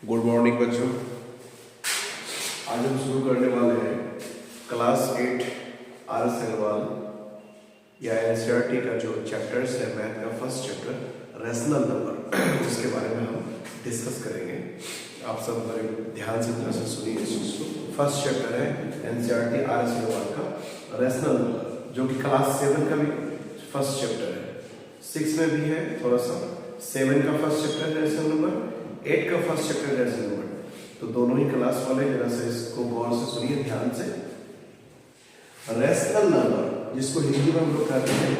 Good morning बच्चों। आज हम शुरू करने वाले हैं क्लास 8 आर एस अग्रवाल या एनसीईआरटी का जो चैप्टर्स है मैथ का फर्स्ट चैप्टर रेशनल नंबर उसके बारे में हम डिस्कस करेंगे। आप सब बड़े ध्यान से तरह से सुनिए इस चीज़ को। फर्स्ट चैप्टर है एनसीईआरटी आर एस अग्रवाल का रेशनल नंबर, जो कि क्लास 7 का भी फर्स्ट चैप्टर है, 6 में भी है थोड़ा सा। 7 का फर्स्ट चैप्टर है रेशनल नंबर, 8 का फर्स्ट चैप्टर है रेशनल नंबर। तो दोनों ही क्लास वाले जरा से इसको गौर से सुनिए ध्यान से। रेशनल नंबर जिसको हिंदी में हम लोग कहते हैं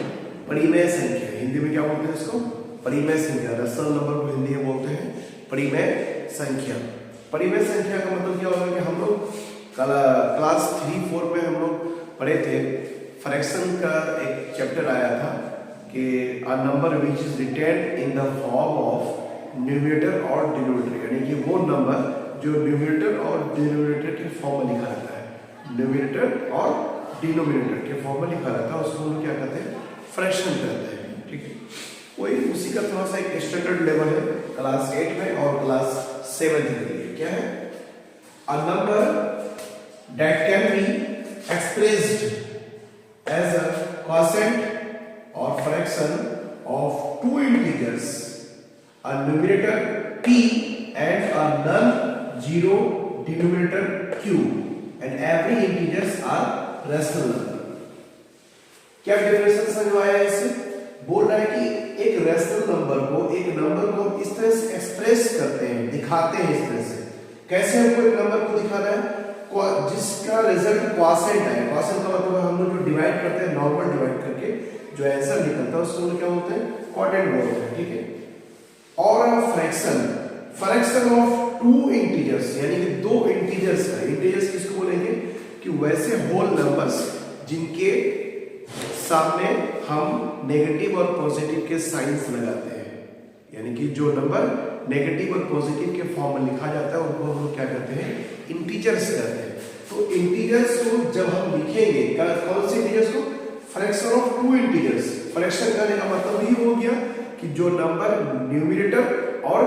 परिमेय संख्या, हिंदी में क्या बोलते हैं इसको? परिमेय संख्या। रेशनल नंबर को हिंदी में बोलते हैं परिमेय संख्या। परिमेय संख्या का मतलब क्या होगा कि हम लोग क्लास 3-4 में हम लोग पढ़े थे, फ्रैक्शन का एक चैप्टर आया था कि a number which is written in the form of numerator और डिनोमिनेटर, यानी कि वो नंबर जो न्यूमरेटर और डिनोमिनेटर के फॉर्म में लिखा रहता है। न्यूमरेटर और डिनोमिनेटर के फॉर्म में लिखा रहता है, उसको हम लोग क्या कहते हैं? फ्रैक्शन कहते हैं। ठीक है, वही उसी का थोड़ा सा एक स्टैंडर्ड लेवल है क्लास 8 में और क्लास 7 के लिए। क्या है? A number that can be expressed as a quotient or fraction of two integers, a numerator p and a non-zero denominator q, and every integers are rational number। क्या definition समझ में आया इससे? बोल रहा है कि एक रैशनल नंबर को इस तरह से एक्सप्रेस करते हैं, दिखाते हैं इस तरह से। कैसे हमको एक नंबर को दिखाना है? जिसका रिजल्ट क्वोशिएंट है। क्वोशिएंट का मतलब हम लोग जो डिवाइड करते हैं नॉर्मल डिवाइड करके जो आंसर निकलता है उसको हम लोग क्या बोलते हैं? क्वोटिएंट बोलते हैं। ठीक है, और फ्रैक्शन ऑफ टू इंटीजर्स, यानी कि दो इंटीजर्स का। इंटीजर्स किसको बोलेंगे? कि वैसे होल नंबर्स जिनके सामने हम नेगेटिव और पॉजिटिव के साइंस लगाते हैं, यानी कि जो नंबर नेगेटिव और पॉजिटिव के फॉर्म में लिखा जाता है उनको हम लोग क्या कहते हैं? इंटीजर्स कहते हैं। तो इंटीजर्स को जब हम लिखेंगे, कौन से इंटीजर्स को? Fraction of two integers. Fraction करने का मतलब ये हो गया कि जो नंबर न्यूमरेटर और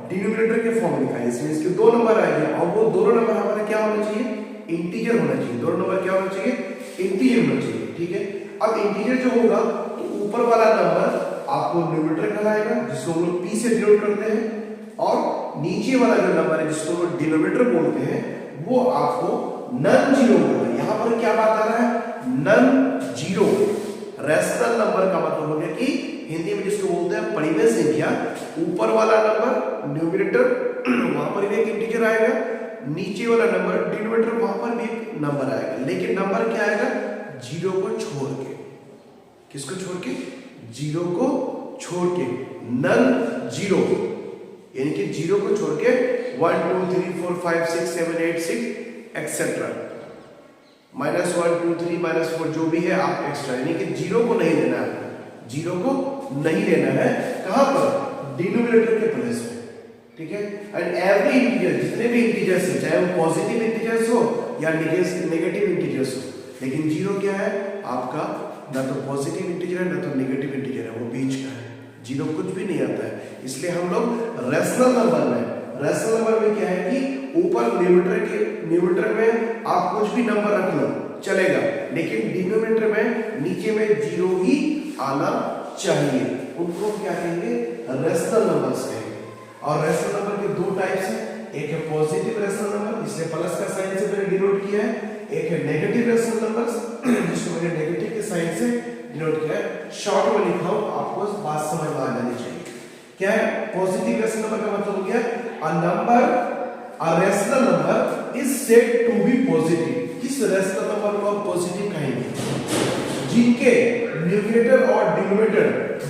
डिनोमिनेटर के फॉर्म लिखा है, इसमें इसके दो नंबर आएंगे और वो दोनों नंबर हमारे क्या होना चाहिए? इंटीजर होना चाहिए। दोनों नंबर क्या होना चाहिए? इंटीजर होना चाहिए। ठीक है, अब इंटीजर जो होगा तो ऊपर वाला नंबर आपको न्यूमरेटर कहलाएगा, जिसको हम लोग p से डिनोट करते हैं, और नीचे वाला जो नंबर है जिसको हम लोग डिनोमिनेटर बोलते हैं वो आपको नॉन जीरो होगा। यहां पर क्या बात आ रहा है? Non zero. रेशनल नंबर का मतलब हो गया कि हिंदी में जिसको बोलते हैं परिमेय संख्या, ऊपर वाला नंबर न्यूमरेटर वहां पर भी एक इंटीजर आएगा, नीचे वाला नंबर डिनोमिनेटर वहां पर भी एक नंबर आएगा, लेकिन नंबर क्या आएगा? जीरो को छोड़ के। किसको छोड़ के? जीरो को छोड़ के, नॉन जीरो, यानी कि जीरो को छोड़ के 1 2 3 4 5 6 7 8 6 एक्सेट्रा, -1 2 3 -4 जो भी है आप एक्स्ट्रा, यानी कि जीरो को नहीं लेना है। जीरो को नहीं लेना है कहां पर? डिनोमिनेटर के प्लेस में। ठीक है, एंड एवरी इंटीजर, जितने भी इंटीजर्स हैं, चाहे वो पॉजिटिव इंटीजर्स हो या नेगेटिव इंटीजर्स हो, लेकिन जीरो क्या है आपका? ना तो पॉजिटिव इंटीजर है ना तो नेगेटिव इंटीजर है, वो बीच का है। जीरो कुछ भी नहीं आता है। इसलिए हम लोग रेशनल नंबर में क्या है कि ऊपर न्यूमरेटर में आप कुछ भी नंबर रख लो चलेगा, लेकिन डिनोमिनेटर में नीचे में जीरो ही आना चाहिए। उनको क्या कहेंगे? रेशनल नंबर्स कहेंगे। और रेशनल नंबर के दो टाइप्स हैं, एक है पॉजिटिव रेशनल नंबर, इसलिए प्लस का साइन से मैंने डिनोट किया है। एक है नेगेटिव रेशनल नंबर्स, जिसको मैंने नेगेटिव के साइन से डिनोट किया है। शॉर्ट में लिखा हूं, आपको बात समझ में आ जानी चाहिए। क्या है पॉजिटिव रेशनल नंबर का मतलब हो गया? A rational number is said to be positive. किस रेशनल नंबर को आप पॉजिटिव कहेंगे? जिनके न्यूमरेटर और डिनोमिनेटर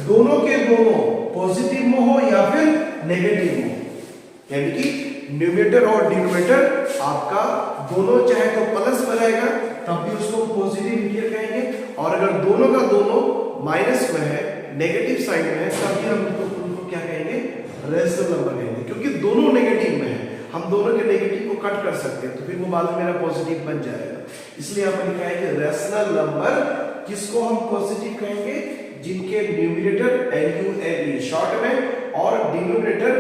दोनों के दोनों पॉजिटिव में हो या फिर नेगेटिव में हो, यानी कि न्यूमरेटर और डिनोमिनेटर आपका दोनों चाहे तो प्लस में रहेगा तब भी उसको पॉजिटिव इंटीजर कहेंगे, और अगर दोनों का दोनों माइनस में है, नेगेटिव साइन में है, तब भी हम उनको क्या कहेंगे? रेशनल नंबर कहेंगे, क्योंकि दोनों नेगेटिव में है। हम दोनों के नेगेटिव को कट कर सकते हैं तो फिर वो बाद में मेरा पॉजिटिव बन जाएगा। इसलिए यहाँ पर लिखा है कि रेशनल नंबर किसको हम पॉजिटिव कहेंगे? जिनके न्यूमरेटर NUME शॉर्ट में और डिनोमिनेटर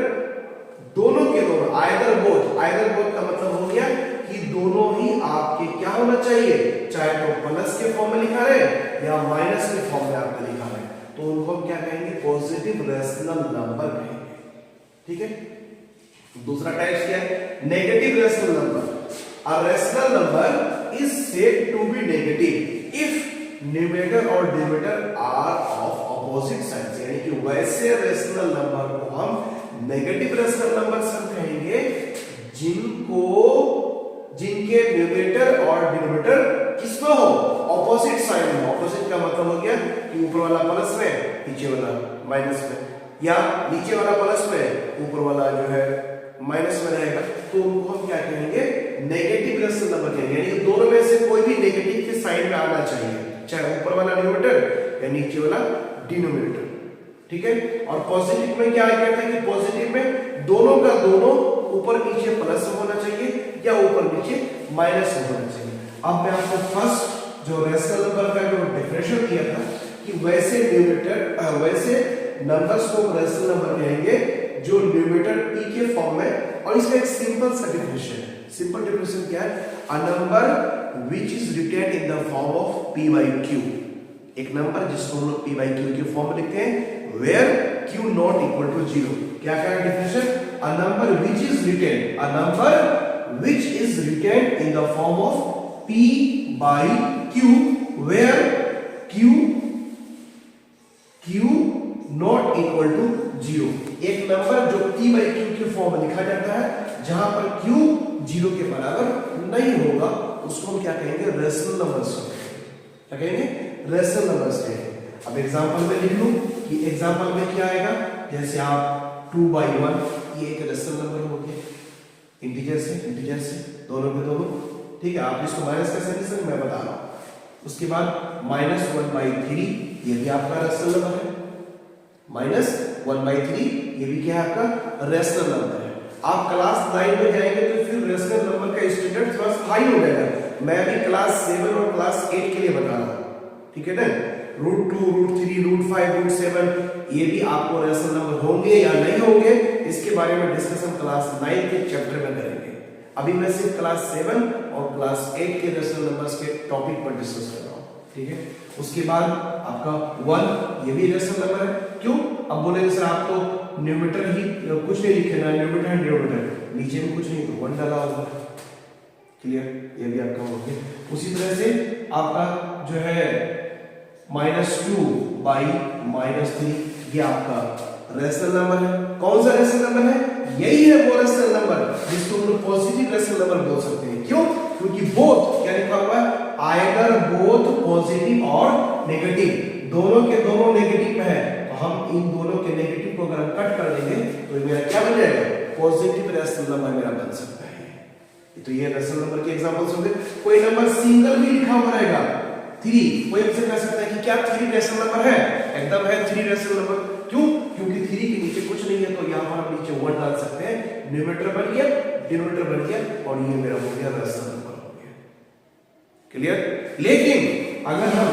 दोनों के दोनों आइदर आइदर बोथ का मतलब हो गया कि दोनों ही आपके क्या होना चाहिए, चाहे तो प्लस के फॉर्म में लिखा रहे या माइनस के फॉर्म में आपको लिखा रहे, तो उनको हम क्या कहेंगे, पॉजिटिव रेशनल नंबर कहेंगे। ठीक है। दूसरा टाइप क्या है, negative rational number. A rational number is said to be negative if numerator और denominator are of opposite sides, यानी कि वैसे रेशनल नंबर को हम नेगेटिव रेशनल नंबर हम कहेंगे जिनके न्यूमरेटर और डिनोमिनेटर किसमें हो, ऑपोजिट साइड में। ऑपोजिट का मतलब हो गया कि ऊपर वाला प्लस में नीचे वाला माइनस में, या नीचे वाला प्लस में ऊपर वाला जो है माइनस में रहेगा, तो उनको हम क्या कहेंगे, नेगेटिव रेशनल नंबर कहेंगे। यानी दोनों में से कोई भी नेगेटिव के साइड में आना चाहिए, चाहे ऊपर वाला न्यूमरेटर या नीचे वाला डिनोमिनेटर। ठीक है। और पॉजिटिव में क्या कहते हैं कि पॉजिटिव में दोनों का दोनों ऊपर नीचे प्लस होना चाहिए या ऊपर नीचे माइनस होना चाहिए। अब मैं आपको फर्स्ट जो रेशनल नंबर का जो डेफिनेशन दिया था कि वैसे न्यूमरेटर वैसे नंबर्स को रेशनल नंबर कहेंगे जो न्यूमरेटर p के फॉर्म में, और इसका एक सिंपल सा डेफिनेशन है। सिंपल डेफिनेशन क्या है, a number which is written in the form of p by q, एक नंबर जिसको हम लोग p by q के फॉर्म में लिखते हैं where q not equal to 0। क्या क्या definition, a number which is written, a number which is written in the form of p by q where q not equal to 0। एक number जो p by q के form में लिखा जाता है जहां पर q 0 के बराबर नहीं होगा, उसको हम क्या कहेंगे, रेशनल नंबर्स। क्या कहेंगे, रेशनल नंबर्स कहेंगे। अब एग्जांपल में लिख लूं कि एग्जांपल में क्या आएगा, जैसे आप 2 by 1, ये एक रेशनल नंबर हो गया, इंटीजर से दोनों के दोनों। ठीक है। आप इसको माइनस कैसे लिख सकते, मैं बता रहा हूं। उसके बाद -1 by 3, ये भी आपका रेशनल नंबर है। -1 by 3 ये भी क्या है, आपका रेशनल नंबर है। आप क्लास 9 में जाएंगे तो फिर रेशनल नंबर का स्टैंडर्ड थोड़ा सा हाई हो जाएगा। मैं अभी क्लास 7 और क्लास 8 के लिए बता रहा हूं। ठीक है ना। √2, √3, √5, √7 ये भी आपको रेशनल नंबर होंगे या नहीं होंगे, इसके बारे में डिस्कशन क्लास 9 के चैप्टर में करेंगे। अभी मैं सिर्फ क्लास 7 और क्लास 8 के रेशनल नंबर्स के टॉपिक पर डिस्कस कर रहा हूं। ठीक है। उसके बाद आपका 1, ये भी रेशनल नंबर है। क्यों, अब बोलेंगे सर आप तो न्यूमरेटर ही कुछ नहीं लिखे ना, न्यूमरेटर है डिनोमिनेटर, नीचे में कुछ नहीं तो 1 डाला होगा। क्लियर, ये भी आपका हो गया। उसी तरह से आपका जो है -2 by -3, ये आपका रेशनल नंबर है। कौन सा रेशनल नंबर है, यही है वो रेशनल नंबर जिसको हम लोग पॉजिटिव रेशनल नंबर बोल सकते हैं। क्यों, क्योंकि बोथ क्या लिखा हुआ है, आइदर बोथ पॉजिटिव और नेगेटिव, दोनों के दोनों नेगेटिव में है। तो हम इन दोनों के नेगेटिव को अगर हम कट कर देंगे तो मेरा क्या बन जाएगा, पॉजिटिव रेशनल नंबर मेरा बन सकता है। तो ये रेशनल नंबर के एग्जांपल्स होंगे। कोई नंबर सिंगल भी लिखा हुआ रहेगा, 3, कोई हमसे कह सकता है कि क्या 3 रेशनल नंबर है, एकदम है 3 रेशनल नंबर। क्यों, क्योंकि 3 के नीचे कुछ नहीं है, तो यहां पर हम नीचे 1 डाल सकते हैं, न्यूमरेटर बन गया, डिनोमिनेटर बन गया, और ये मेरा हो गया रेशनल नंबर हो गया। क्लियर। लेकिन अगर हम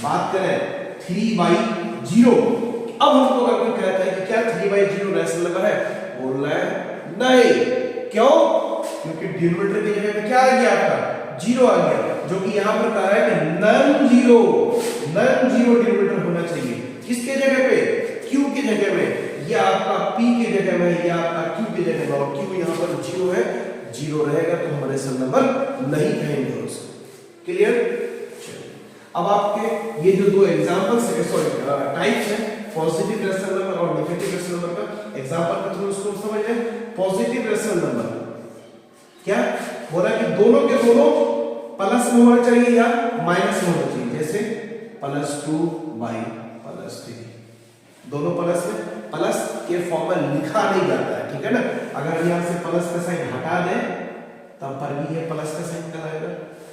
बात करें 3 by 0, अब हमको अगर कोई कहता है कि क्या 3 by 0 रेशनल नंबर है, बोल रहा है नहीं। क्यों, क्योंकि डिनोमिनेटर की जगह पे क्या आ गया, आपका 0 आ गया, जो कि यहां पर कहा है कि नॉन जीरो डिनोमिनेटर होना चाहिए। किसके जगह पे, q की जगह में, या आपका p की जगह में, या आपका q की जगह में, और q यहां पर 0 है, 0 रहेगा तो हम रेशनल नंबर नहीं कहेंगे उसको। क्लियर। अब आपके ये जो दो एग्जांपल्स है, सॉरी टाइप्स है, पॉजिटिव रेशनल नंबर और नेगेटिव रेशनल नंबर का एग्जांपल के थ्रू उसको समझ लें। पॉजिटिव रेशनल नंबर क्या बोला कि दोनों के दोनों प्लस में होना चाहिए या माइनस में होना चाहिए, जैसे +2 by +3, दोनों प्लस में, प्लस के फॉर्म में लिखा नहीं जाता है। ठीक है ना। अगर हम यहां से प्लस का साइन हटा दें तब पर भी ये प्लस का साइन कहलाएगा,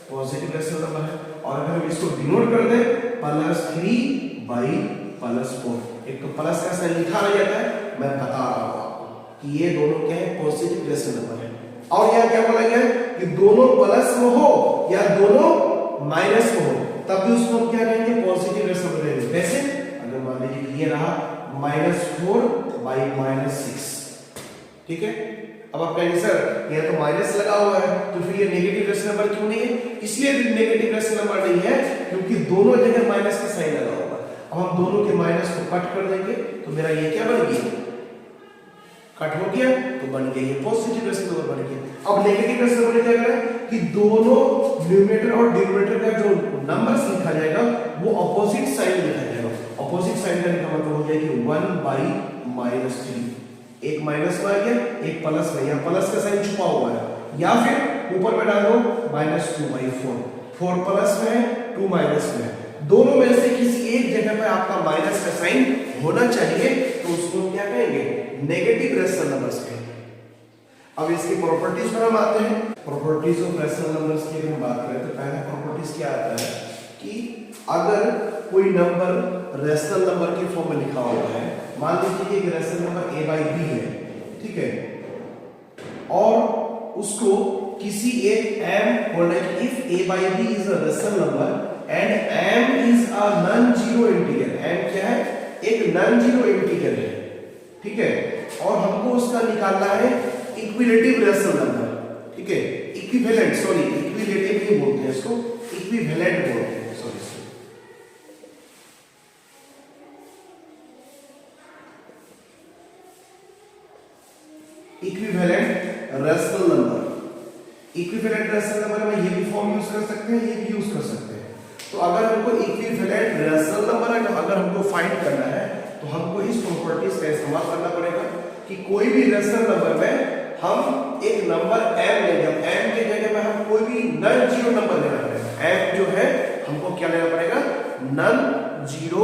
पॉजिटिव रेशनल नंबर है। और अगर हम इसको डिनोट कर दें +3 by +4, एक तो प्लस का साइन लिखा नहीं जाता है, मैं बता रहा हूं आपको कि ये दोनों क्या है, पॉजिटिव रेशनल नंबर है। और यहां क्या बोला गया कि दोनों प्लस में हो या दोनों माइनस में हो, तब भी उसको हम क्या कहेंगे, पॉजिटिव रेशनल नंबर कहेंगे। कैसे, अगर मान लीजिए ये रहा -4 by -6, ठीक है, अब आप कहेंगे सर यहाँ तो माइनस लगा हुआ है तो फिर ये नेगेटिव रेशनल नंबर क्यों नहीं है? इसलिए नेगेटिव रेशनल नंबर नहीं है क्योंकि दोनों जगह माइनस का साइन लगा हुआ है। अब हम दोनों के माइनस को कट कर देंगे तो मेरा ये क्या बन गया? कट हो गया तो बन गया ये पॉजिटिव रेशनल नंबर बन गया। अब नेगेटिव रेशनल नंबर क्या करें कि दोनों न्यूमरेटर और डिनोमिनेटर का जो नंबर्स लिखा जाएगा वो ऑपोजिट साइन लिखा जाएगा। ऑपोजिट साइन का मतलब हो गया कि 1/-3, एक माइनस में आ गया एक प्लस में, यहाँ प्लस का साइन छुपा हुआ है, या फिर ऊपर में डाल दो -2/4, 4 प्लस में है 2 माइनस में है। दोनों में से किसी एक जगह पे आपका माइनस का साइन होना चाहिए तो उसको क्या कहेंगे? नेगेटिव रेशनल नंबर्स कहेंगे। अब इसकी प्रॉपर्टीज पर हम आते हैं। प्रॉपर्टीज ऑफ रेशनल नंबर्स की अगर हम बात करें तो पहला प्रॉपर्टीज क्या आता है कि अगर कोई नंबर रेशनल नंबर के फॉर्म में लिखा हुआ है, मान लीजिए कि रेशनल नंबर a/b है, ठीक है, और उसको किसी एक m होल्ड है, if a/b is a rational number and m is a non zero integer, m क्या है? एक नॉन जीरो इंटीजर है, ठीक है, और हमको उसका निकालना है इक्विलेटिव रेशनल नंबर, ठीक है, इक्विवेलेंट, सॉरी इक्विलेटिव नहीं बोलते हैं इसको, इक्विवेलेंट बोलते हैं, sorry equivalent rational number. Equivalent rational number में ये भी फॉर्म यूज कर सकते हैं, ये भी यूज कर सकते हैं। तो अगर हमको इक्विवेलेंट रेशनल नंबर अगर हमको फाइंड करना है तो हमको इस प्रॉपर्टीज का इस्तेमाल करना पड़ेगा कि कोई भी रेशनल नंबर में हम एक नंबर m लेंगे, m की जगह में हम कोई भी नॉन जीरो नंबर लेना पड़ेगा। m जो है हमको क्या लेना पड़ेगा? नॉन जीरो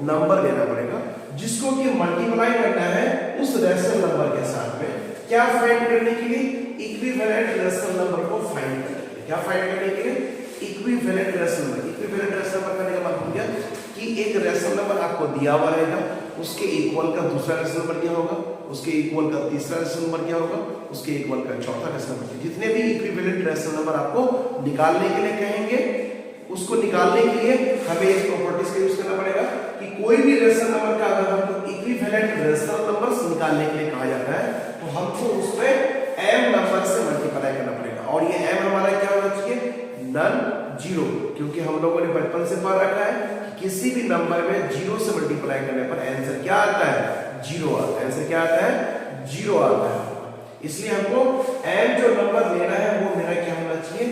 नंबर लेना पड़ेगा, जिसको कि मल्टीप्लाई करना है उस रेशनल नंबर के साथ में। क्या फाइंड करने के लिए? इक्विवेलेंट रेशनल नंबर को फाइंड करने के लिए। क्या फाइंड करने के लिए? Equivalent rational number. Equivalent rational number करने का मतलब क्या कि एक रेशनल नंबर आपको दिया हुआ रहेगा, उसके इक्वल का दूसरा रेशनल नंबर क्या होगा, उसके इक्वल का तीसरा रेशनल नंबर क्या होगा, उसके इक्वल का चौथा रेशनल नंबर। जितने भी इक्विवेलेंट रेशनल नंबर आपको निकालने के लिए कहेंगे, उसको निकालने के लिए हमें इस प्रॉपर्टीज का यूज करना पड़ेगा कि कोई भी रेशनल नंबर का अगर हमको इक्विवेलेंट रेशनल नंबर्स निकालने के लिए कहा जाता है तो हमको उसमें m नंबर से मल्टीप्लाई करना पड़ेगा, और ये m हमारा क्या होना चाहिए? नॉन जीरो, क्योंकि हम लोगों ने बचपन से पढ़ रखा है कि किसी भी नंबर में जीरो से मल्टीप्लाई करने पर आंसर क्या आता है? जीरो आता है। आंसर क्या आता है? जीरो आता है। इसलिए हमको m जो नंबर लेना है वो मेरा क्या होना चाहिए?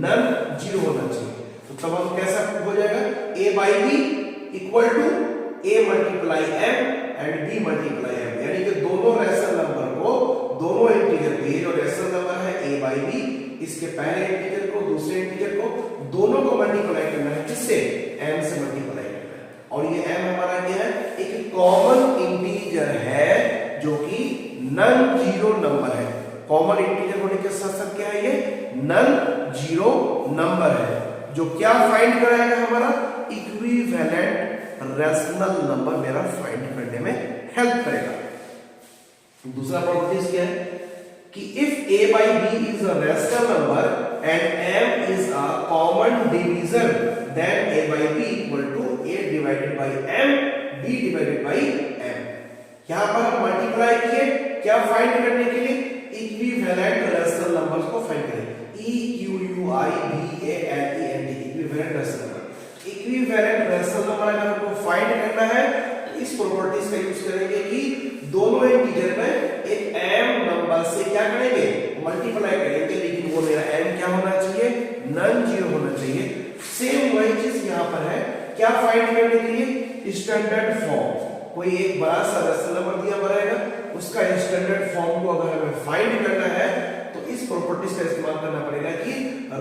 नॉन जीरो होना चाहिए। तो तब हम कैसा हो जाएगा? a/b equal to a multiply m and b multiply m, यानी कि दोनों रेशनल नंबर को, दोनों इंटीजर को, ये जो रेशनल नंबर है a/b, इसके पहले इंटीजर को दूसरे इंटीजर को दोनों को मल्टीप्लाई करना है, किससे? m से मल्टीप्लाई करना है। और ये m हमारा क्या है? एक कॉमन इंटीजर है जो कि नॉन जीरो नंबर है। कॉमन इंटीजर होने के साथ साथ क्या है? ये नॉन जीरो नंबर है, जो क्या फाइंड कराएगा? हमारा इक्विवेलेंट रेशनल नंबर मेरा फाइंड करने में हेल्प करेगा। दूसरा प्रॉपर्टीज क्या है कि if a/b is a rational number and m is a common divisor, then a/b equal to a divided by m, b divided by m। यहां पर हम मल्टीप्लाई किए, क्या फाइंड करने के लिए? इक्विवेलेंट रेशनल नंबर्स को फाइंड करें। equivalent equivalent rational number. Equivalent rational number अगर हमको फाइंड करना है तो इस प्रॉपर्टीज का यूज करेंगे कि दोनों इंटीजर में एक m नंबर से क्या करेंगे? मल्टीप्लाई करेंगे, लेकिन वो मेरा m क्या होना चाहिए? नॉन जीरो होना चाहिए। सेम वही चीज यहां पर है। क्या फाइंड करने के लिए? Standard form. कोई एक बड़ा सा रेशनल नंबर दिया हुआ रहेगा, उसका स्टैंडर्ड फॉर्म को अगर हमें फाइंड करना है तो इस प्रॉपर्टीज का इस्तेमाल करना पड़ेगा कि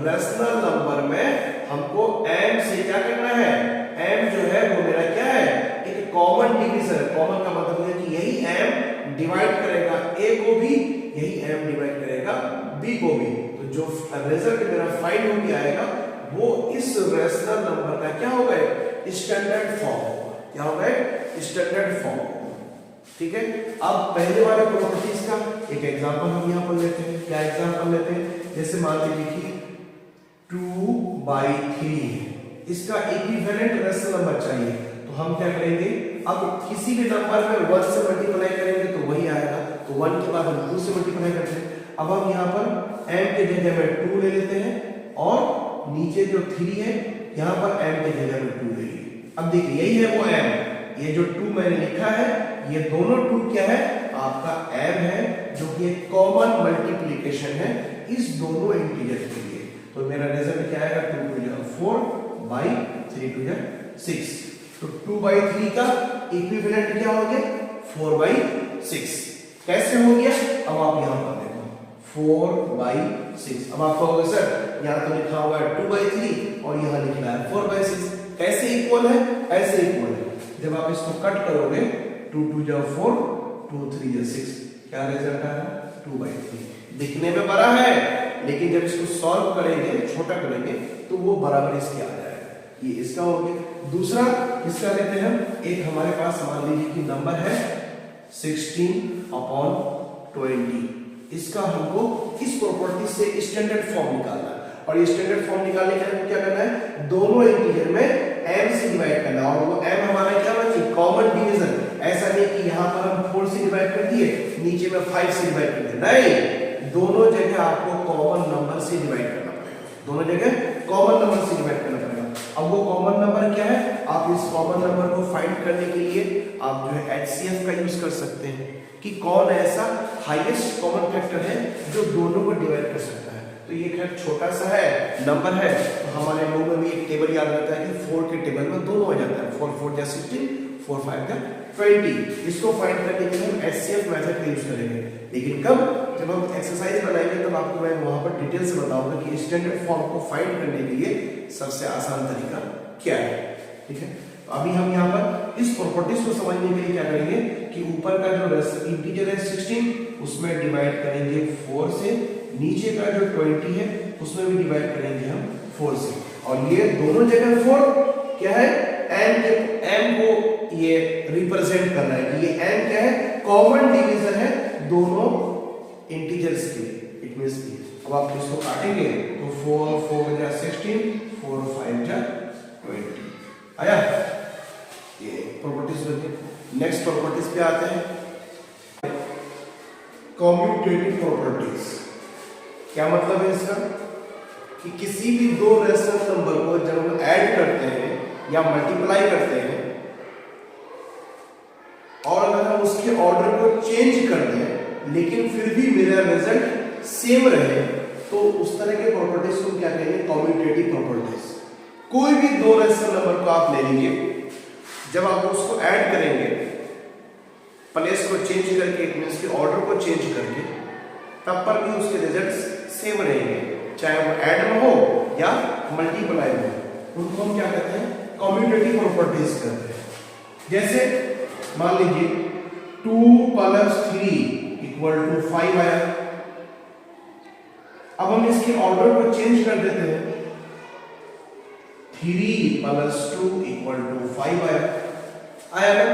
रेशनल नंबर में हमको m से क्या करना है? m जो है वो मेरा क्या है? एक कॉमन डिवीजर। कॉमन का मतलब है कि यही m डिवाइड करेगा a को भी, यही m डिवाइड करेगा b को भी। तो जो रिजल्ट मेरा फाइंड हो के आएगा वो इस रेशनल नंबर का क्या होगा? Standard form. क्या होगा? Standard form. ठीक है। अब पहले वाले प्रॉपर्टीज का एक एग्जांपल हम यहां पर लेते हैं। क्या एग्जांपल लेते हैं? जैसे मान लीजिए कि 2/3 इसका इक्विवेलेंट रेशनल नंबर चाहिए, तो हम क्या करेंगे? अब किसी भी नंबर में 1 से मल्टीप्लाई करेंगे तो वही आएगा, तो तो 1 के बाद हम 2 से मल्टीप्लाई करते हैं। अब हम यहाँ पर m के जगह में 2 ले लेते हैं और नीचे जो 3 है यहाँ पर m के जगह में 2 ले लिए। अब देखिए यही है वो m, ये जो 2 मैंने लिखा है ये दोनों 2 क्या है आपका m है, जो कि एक कॉमन मल्टीप्लिकेशन है इस दोनों इंटीजर के लिए। तो मेरा रिजल्ट क्या आएगा 2 टू जा 4 बाई 3 टू जा 6। तो 2 बाई 3 का इक्विवेलेंट क्या हो गया 4 बाई 6। कैसे हो गया, अब आप यहाँ पर देखो 4 बाई 6। अब आप कहोगे सर यहाँ तो लिखा हुआ है 2 बाई 3 और यहाँ लिखा है 4 बाई 6, कैसे इक्वल है, ऐसे इक्वल है। जब आप इसको कट करोगे 2 टू जा 4 2 3 जा 6, क्या रिजल्ट आएगा 2 बाई 3। दिखने में बड़ा है लेकिन जब इसको सॉल्व करेंगे छोटा करेंगे तो वो बराबर इसके आ जाएगा। ये इसका हो गया। दूसरा इसका लेते हैं हम, एक हमारे पास मान लीजिए कि नंबर है 16/20। इसका हमको इस प्रॉपर्टी से स्टैंडर्ड फॉर्म निकालना है और ये स्टैंडर्ड फॉर्म निकालने के लिए क्या करना है, दोनों इंटीजर में m से डिवाइड करना है। और वो m हमारा क्या होना चाहिए कॉमन डिवीजन। ऐसा नहीं कि यहाँ पर हम 4 से डिवाइड कर दिए नीचे में 5 से डिवाइड कर दिए, नहीं, दोनों जगह आपको कॉमन नंबर से डिवाइड करना पड़ेगा, दोनों जगह कॉमन नंबर से डिवाइड करना पड़ेगा। अब वो कॉमन नंबर क्या है, आप इस कॉमन नंबर को फाइंड करने के लिए आप जो है HCF का यूज कर सकते हैं कि कौन ऐसा हाईएस्ट कॉमन फैक्टर है जो दोनों को डिवाइड कर सकता है। तो ये खैर छोटा सा है नंबर है, तो हमारे लोगों में भी एक टेबल याद रहता है कि 4 के टेबल में दोनों हो जाता है, 4 4 जा 16 4 5 जा 20। इसको फाइंड करने के लिए हम HCF मेथड का यूज करेंगे, लेकिन कब, जब हम एक्सरसाइज बनाएंगे तब आपको मैं वहां पर डिटेल से बताऊंगा कि स्टैंडर्ड फॉर्म को फाइंड करने के लिए सबसे आसान तरीका क्या है। ठीक है, अभी हम यहाँ पर इस प्रॉपर्टीज को समझने के लिए क्या करेंगे कि ऊपर का जो इंटीजर है 16 उसमें डिवाइड करेंगे 4 से, नीचे का जो 20 है उसमें भी डिवाइड करेंगे हम 4 से, और ये दोनों जगह 4 क्या है m को ये रिप्रेजेंट कर रहा है कि ये m क्या है कॉमन डिवीजन है दोनों इंटीजर्स के लिए। इट मींस अब आप इसको काटेंगे तो 4 4 जा 16 4 5 जा 20 आया। ये प्रॉपर्टीज होती है। नेक्स्ट प्रॉपर्टीज पे आते हैं, कम्यूटेटिव प्रॉपर्टीज। क्या मतलब है इसका कि किसी भी दो रेशनल नंबर को जब हम ऐड करते हैं या मल्टीप्लाई करते हैं और अगर हम उसके ऑर्डर को चेंज कर दें लेकिन फिर भी मेरा रिजल्ट सेम रहे तो उस तरह के प्रॉपर्टीज को क्या कहेंगे कम्यूटेटिव प्रॉपर्टीज। कोई भी दो रेशनल नंबर को आप ले लीजिए, जब आप उसको ऐड करेंगे प्लेस को चेंज करके इट मींस के ऑर्डर को चेंज करके तब पर भी उसके रिजल्ट सेम रहेंगे, चाहे वो ऐड में हो या मल्टीप्लाई में हो। उनको हम क्या कहते हैं कम्यूटेटिव प्रॉपर्टीज कहते हैं। जैसे मान लीजिए 2 + 3 = 5 आया, अब हम इसके ऑर्डर को चेंज कर देते हैं, 3 + 2 = 5 आया ना।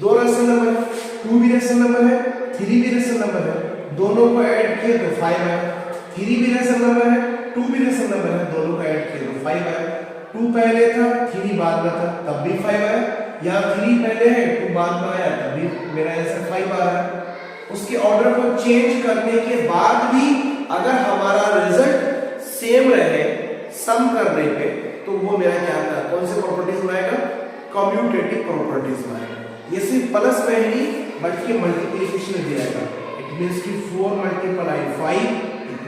दो रेशनल नंबर है, 2 भी रेशनल नंबर है 3 भी रेशनल नंबर है, दोनों को ऐड किए तो 5 आया। 3 भी रेशनल नंबर है 2 भी रेशनल नंबर है, दोनों को ऐड किए तो 5 आया। 2 पहले था 3 बाद में था तब भी 5 आया, या 3 पहले है 2 बाद में आया तब भी मेरा आंसर 5 आ रहा है। उसके ऑर्डर को चेंज करने के बाद भी अगर हमारा रिजल्ट सेम रहे सम करने पे तो वो मेरा क्या था कौन से प्रॉपर्टीज बनाएगा कम्यूटेटिव प्रॉपर्टीज बनाएगा। ये सिर्फ प्लस में ही नहीं बल्कि मल्टीप्लिकेशन में भी रहेगा। इट मींस कि 4 × 5 =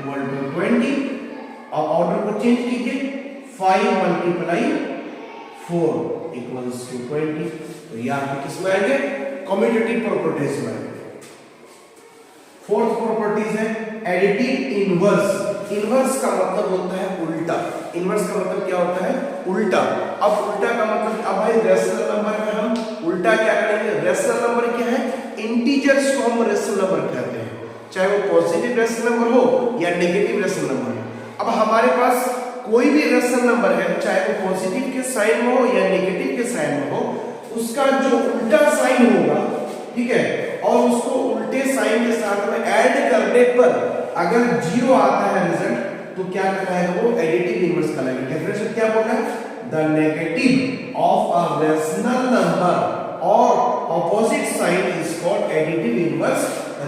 20। अब ऑर्डर को चेंज कीजिए 5 × 4 = 20। तो ये आपके किस में आएंगे कम्यूटेटिव प्रॉपर्टीज में आएंगे। फोर्थ प्रॉपर्टीज है एडिटिव इनवर्स। इनवर्स का मतलब होता है उल्टा। इनवर्स का मतलब क्या होता है उल्टा। अब उल्टा का मतलब अब भाई रेशनल नंबर में हम उल्टा क्या करेंगे, रेशनल नंबर क्या है इंटीजर्स को हम रेशनल नंबर कहते हैं, चाहे वो पॉजिटिव रेशनल नंबर हो या नेगेटिव रेशनल नंबर हो। अब हमारे पास कोई भी रेशनल नंबर है चाहे वो पॉजिटिव के साइन में हो या नेगेटिव के साइन में हो, उसका जो उल्टा साइन होगा ठीक है और उसको उल्टे साइन के साथ में ऐड करने पर अगर 0 आता है रिजल्ट तो क्या कहलाएगा वो एडिटिव इनवर्स कहलाएगा। डेफिनेशन क्या बोला है the negative of a rational number और opposite sign is called additive inverse,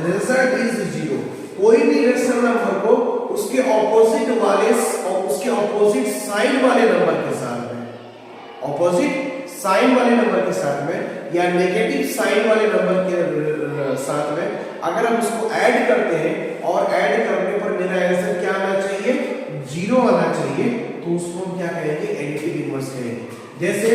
result is zero. कोई भी रेशनल नंबर को उसके ऑपोजिट वाले और उसके ऑपोजिट साइन वाले नंबर के साथ में, ऑपोजिट साइन वाले नंबर के साथ में या नेगेटिव साइन वाले नंबर के साथ में अगर हम उसको ऐड करते हैं और ऐड करने पर मेरा आंसर क्या आना चाहिए, जीरो आना चाहिए, तो उसको हम क्या कहेंगे, एडिटिव इनवर्स कहेंगे। जैसे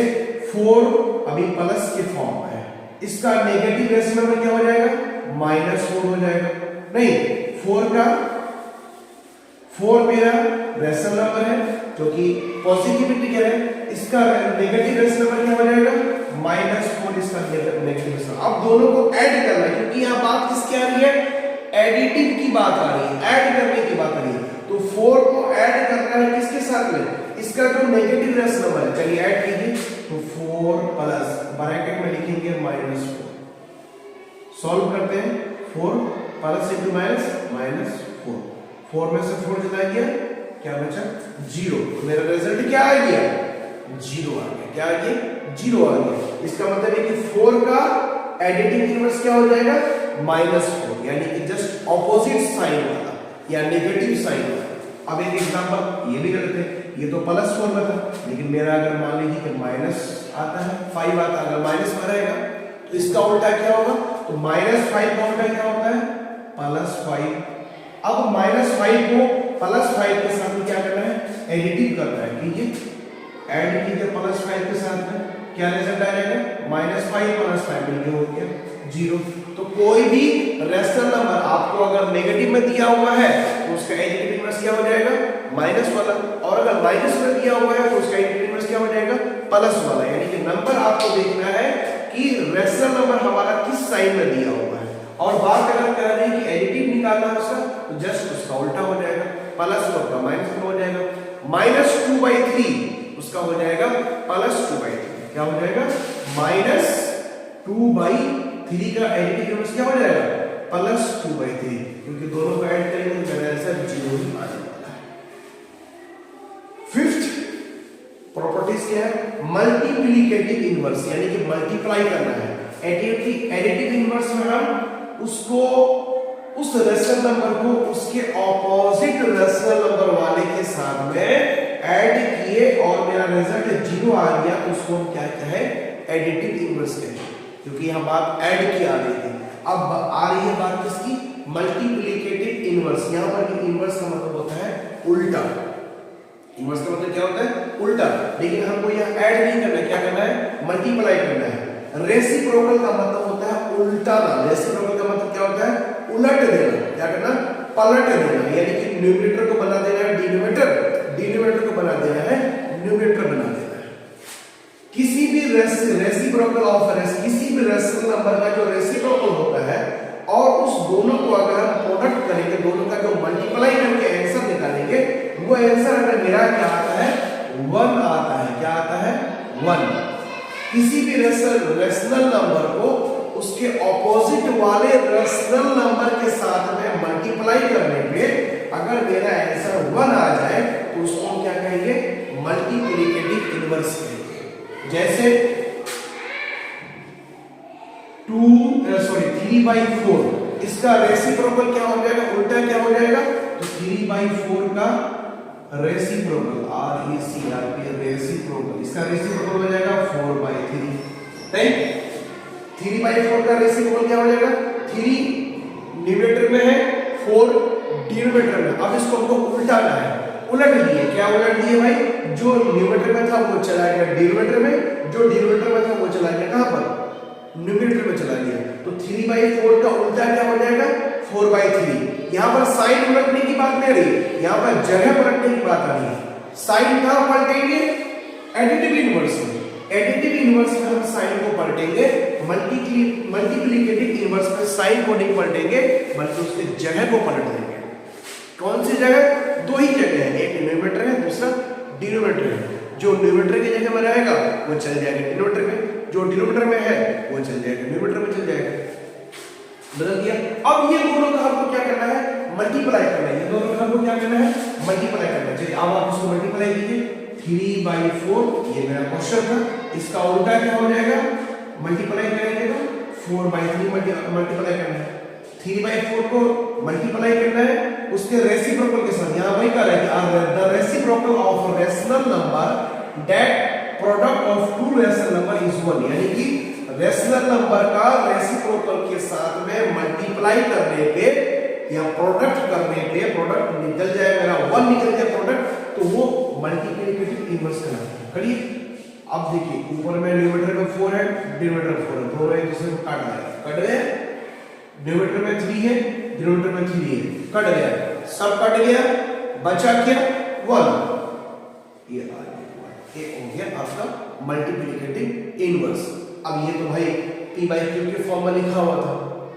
4 अभी प्लस के फॉर्म में है, इसका नेगेटिव रेशनल नंबर क्या हो जाएगा, -4 हो जाएगा। नहीं, 4 मेरा रेशनल नंबर है जो कि पॉजिटिविटी क्या है, इसका नेगेटिव रेशनल नंबर क्या हो जाएगा, -4 इसका नेगेटिव रेशनल। अब दोनों को ऐड करना है क्योंकि यहाँ बात किसकी आ रही है, एडिटिव की बात आ रही है, ऐड करने की बात आ रही है। तो 4 को ऐड करना है किसके साथ में, इसका जो नेगेटिव रेशनल नंबर है, चलिए ऐड कीजिए। तो 4 प्लस ब्रैकेट में लिखेंगे -4, सॉल्व करते हैं, 4 प्लस इंटू माइनस 4 में से 4 चला गया, क्या बचा, 0। मेरा रिजल्ट क्या आ गया, 0 आ गया। क्या आ गया, 0 आ गया। इसका मतलब है कि 4 का एडिटिव इनवर्स क्या हो जाएगा, -4, यानी कि जस्ट ऑपोजिट साइन वाला या नेगेटिव साइन वाला। अब एक एग्जांपल ये भी करते हैं, ये तो +4 में था, लेकिन मेरा अगर मान लीजिए कि माइनस आता है, 5 आता है, अगर माइनस में रहेगा तो इसका उल्टा क्या होगा, तो -5 का उल्टा क्या होता है, +5। अब -5 को +5 के साथ में क्या करना है, एडिटिव करना है, कीजिए, ऐड कीजिए +5 के साथ में, क्या रिजल्ट आएगा, -5 + 5 मिलके हो गया 0। तो कोई भी रेशनल नंबर आपको अगर नेगेटिव में दिया हुआ है तो उसका एडिटिव इनवर्स क्या हो जाएगा, माइनस वाला, और अगर माइनस में दिया हुआ है तो उसका एडिटिव इनवर्स क्या हो जाएगा, प्लस वाला। यानी कि नंबर आपको देखना है कि रेशनल नंबर हमारा किस साइन में दिया हुआ है। और बात अगर कर रहे हैं कि एडिटिव निकालना है उसका, तो जस्ट उसका उल्टा हो जाएगा, प्लस होगा माइनस में हो जाएगा, -2/3 उसका हो जाएगा +2/3। क्या हो जाएगा, -2/3 का एडिटिव इनवर्स क्या हो जाएगा, +2/3, क्योंकि दोनों को ऐड करेंगे तो मेरा आंसर 0 ही आने वाला है। फिफ्थ प्रॉपर्टीज क्या है, मल्टीप्लिकेटिव इनवर्स, यानी कि मल्टीप्लाई करना है। एडिटिव इनवर्स में हम उसको, उस रेशनल नंबर को उसके ऑपोजिट रेशनल नंबर वाले के साथ में ऐड किए और मेरा रिजल्ट 0 आ गया, तो उसको हम क्या कहें, एडिटिव इनवर्स कहें, क्योंकि यहां बात ऐड की आ रही थी। अब आ रही है बात किसकी, मल्टीप्लिकेटिव इनवर्स। यहां पर इनवर्स का मतलब होता है उल्टा, इनवर्स का मतलब क्या होता है, उल्टा। लेकिन हमको यहां ऐड नहीं करना, क्या करना है, मल्टीप्लाई करना है। रेसिप्रोकल का मतलब होता है उल्टाना, रेसिप्रोकल का मतलब क्या होता है, उलट देना, क्या करना, पलट देना, यानी कि न्यूमरेटर को बना देना है डिनोमिनेटर, डिनोमिनेटर को बना देना है न्यूमरेटर बना देना है। किसी भी रेसिप्रोकल ऑफ किसी भी रेशनल नंबर का जो रेसिप्रोकल होता है और उस दोनों को अगर हम प्रोडक्ट करेंगे, दोनों का जो मल्टीप्लाई करके आंसर निकालेंगे, वो आंसर अगर मेरा क्या आता है, 1 आता है। क्या आता है, 1। किसी भी रेशनल नंबर को उसके ऑपोजिट वाले रेशनल नंबर के साथ में मल्टीप्लाई करने पे अगर मेरा आंसर 1 आ जाए तो उसको हम क्या कहेंगे, मल्टीप्लिकेटिव इनवर्स कहेंगे। जैसे 3/4, इसका रेसिप्रोकल क्या हो जाएगा, उल्टा क्या हो जाएगा, तो 3/4 का रेसिप्रोकल, RECIP रेसिप्रोकल, इसका रेसिप्रोकल हो जाएगा 4/3। राइट, 3/4 का रेसिप्रोकल क्या हो जाएगा, 3 न्यूमरेटर में है, 4 डिनोमिनेटर में। अब इसको हमको उल्टाना है, उलट दिए। क्या उलट दिए भाई, जो न्यूमरेटर में था वो चला गया डिनोमिनेटर में, जो डिनोमिनेटर में था वो चला गया कहां पर, न्यूमरेटर में चला गया। तो 3/4 का उल्टा क्या हो जाएगा, 4/3। यहां पर साइन उलटने की बात नहीं रही, यहां पर जगह पलटने की बात आ रही है। साइन कहां पलटेंगे, एडिटिव इनवर्स में। एडिटिव इनवर्स में हम साइन को पलटेंगे, मल्टीप्लिकेटिव इनवर्स में साइन को नहीं पलटेंगे बल्कि उसके जगह को पलट देंगे। कौन सी जगह, 2 ही जगह है, एक न्यूमरेटर है, दूसरा डिनोमिनेटर है। जो न्यूमरेटर की जगह में रहेगा वो चल जाएगा डिनोमिनेटर में, जो डिनोमिनेटर में है वो चल जाएगा न्यूमरेटर में, चल जाएगा, बदल दिया। अब ये दोनों का हमको क्या करना है, मल्टीप्लाई करना है। ये दोनों का हमको क्या करना है, मल्टीप्लाई करना है। चलिए अब आप इसको मल्टीप्लाई कीजिए, 3/4, ये मेरा क्वेश्चन था, इसका उल्टा क्या हो जाएगा, मल्टीप्लाई करेंगे तो 4/3 मल्टीप्लाई करना है, 3/4 को मल्टीप्लाई करना है उसके रेसिप्रोकल के साथ। यहाँ वही कर रहे हैं the reciprocal of rational number that product of two rational number is 1, यानी कि रेशनल नंबर का रेसिप्रोकल के साथ में मल्टीप्लाई करने पे या प्रोडक्ट करने पे प्रोडक्ट निकल जाए, मेरा 1 निकल जाए प्रोडक्ट, तो वो मल्टीप्लिकेटिव इनवर्स कहलाता है। करिए अब देखिए ऊपर में न्यूमरेटर में 4 है, डिनोमिनेटर में 4 है, दोनों एक दूसरे को काट गए, कट गए। न्यूमरेटर में 3 है, डिनोमिनेटर में 3 है, कट गया, सब कट गया, बचा क्या 1, ये आ गया, ये हो गया आपका मल्टीप्लिकेटिव इनवर्स। अब ये तो भाई p/q के फॉर्म में लिखा हुआ था,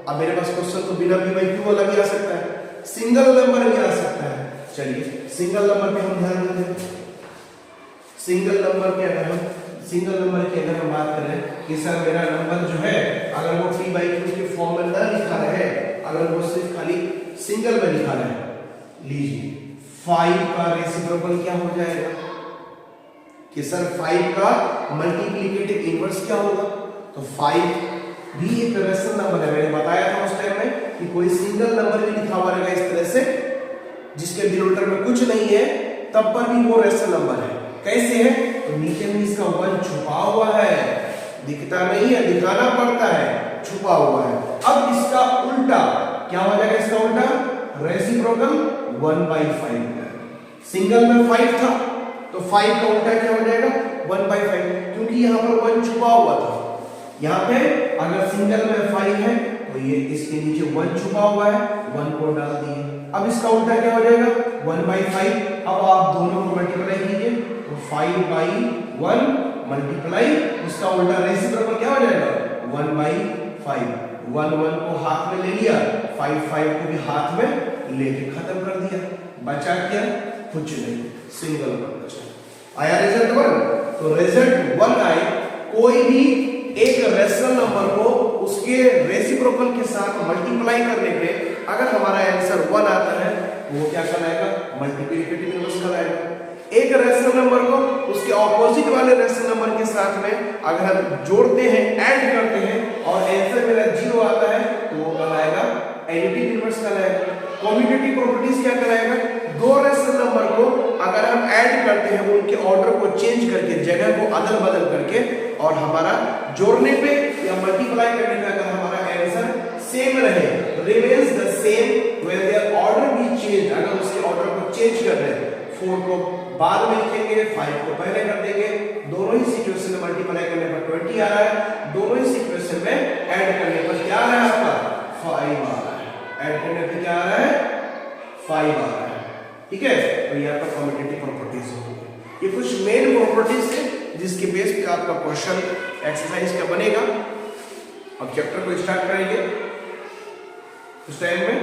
अब मेरे पास क्वेश्चन तो बिना p/q वाला भी आ सकता है, सिंगल नंबर भी आ सकता है। चलिए सिंगल नंबर पे हम ध्यान देते हैं। सिंगल नंबर की अगर हम बात करें कि सर मेरा नंबर जो है अगर वो p/q के फॉर्म में ना लिखा रहे, अगर वो सिर्फ खाली सिंगल में लिखा रहे, लीजिए 5 का रेसिप्रोकल क्या हो जाएगा कि सर 5 का मल्टीप्लिकेटिव इनवर्स क्या होगा, तो 5 भी एक रेशनल नंबर है। मैंने बताया था उस टाइम में कि कोई सिंगल नंबर भी लिखा हुआ रहेगा इस तरह से जिसके डिनोमिनेटर में कुछ नहीं है, तब पर भी वो रेशनल नंबर है। कैसे है, तो नीचे में इसका 1 छुपा हुआ है, दिखता नहीं है, दिखाना पड़ता है, छुपा हुआ है। अब इसका उल्टा क्या हो जाएगा, इसका उल्टा रेसिप्रोकल 1/5, सिंगल में 5 था तो 5 का उल्टा क्या हो जाएगा 1/5, क्योंकि यहाँ पर 1 छुपा हुआ था। यहाँ पे अगर सिंगल में 5 है तो ये इसके नीचे 1 छुपा हुआ है, 1 को डाल दिए। अब इसका उल्टा क्या हो जाएगा 1/5। अब आप दोनों को मल्टीप्लाई कीजिए तो 5/1 मल्टीप्लाई उसका उल्टा रेसिप्रोकल क्या हो जाएगा 1/5। 1 को हाथ में ले लिया, 5 को भी हाथ में लेके खत्म कर दिया, बचा क्या कुछ नहीं, सिंगल नंबर बचा। आया रिजल्ट 1, तो रिजल्ट 1 आए। कोई भी एक रेशनल नंबर को उसके रेसिप्रोकल के साथ मल्टीप्लाई करने पे अगर हमारा आंसर 1 आता है तो वो क्या कहलाएगा मल्टीप्लिकेटिव इनवर्स कहलाएगा। एक रेशनल नंबर को उसके ऑपोजिट वाले रेशनल नंबर के साथ में अगर हम जोड़ते हैं, ऐड करते हैं और आंसर मेरा 0 आता है तो वो कहलाएगा एडिटिव इनवर्स कहलाएगा। कम्यूटेटिव प्रॉपर्टीज क्या कहलाएगा, दो रेशनल नंबर को अगर हम ऐड करते हैं, उनके ऑर्डर को चेंज करके, जगह को अदल बदल करके, और हमारा जोड़ने पे या मल्टीप्लाई करने पे अगर हमारा आंसर सेम रहे, remains the same when their order be change, अगर उसके ऑर्डर को चेंज कर रहे हैं, 4 को बाद में लिखेंगे, 5 को पहले कर देंगे, दोनों ही सिचुएशन में मल्टीप्लाई करने पर 20 आ रहा है, दोनों ही सिचुएशन में ऐड करने पर क्या आ रहा है आपका 5 आ रहा है, ऐड करने पे क्या आ रहा है 5 आ रहा है। ठीक है, तो ये आपका कम्यूटेटिव प्रॉपर्टीज होगी। ये कुछ मेन प्रॉपर्टीज है जिसके बेस पे आपका क्वेश्चन एक्सरसाइज का बनेगा। अब चैप्टर को स्टार्ट करेंगे उस टाइम में,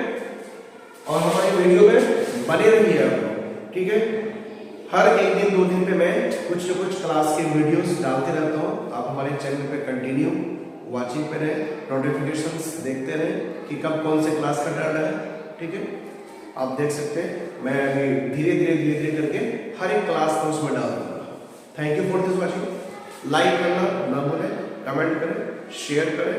और हमारी वीडियो में बने रहिए आप, ठीक है। हर एक दिन 2 दिन पे मैं कुछ न कुछ क्लास के वीडियोस डालते रहता हूँ, आप हमारे चैनल पे कंटिन्यू वॉचिंग पे रहे, नोटिफिकेशंस देखते रहे कि कब कौन से क्लास का डाल रहा है, ठीक है। आप देख सकते हैं मैं अभी धीरे धीरे करके हर एक क्लास को उसमें डाल दूंगा। Thank you for this watching. Like करना ना भूलें, कमेंट करें, शेयर करें।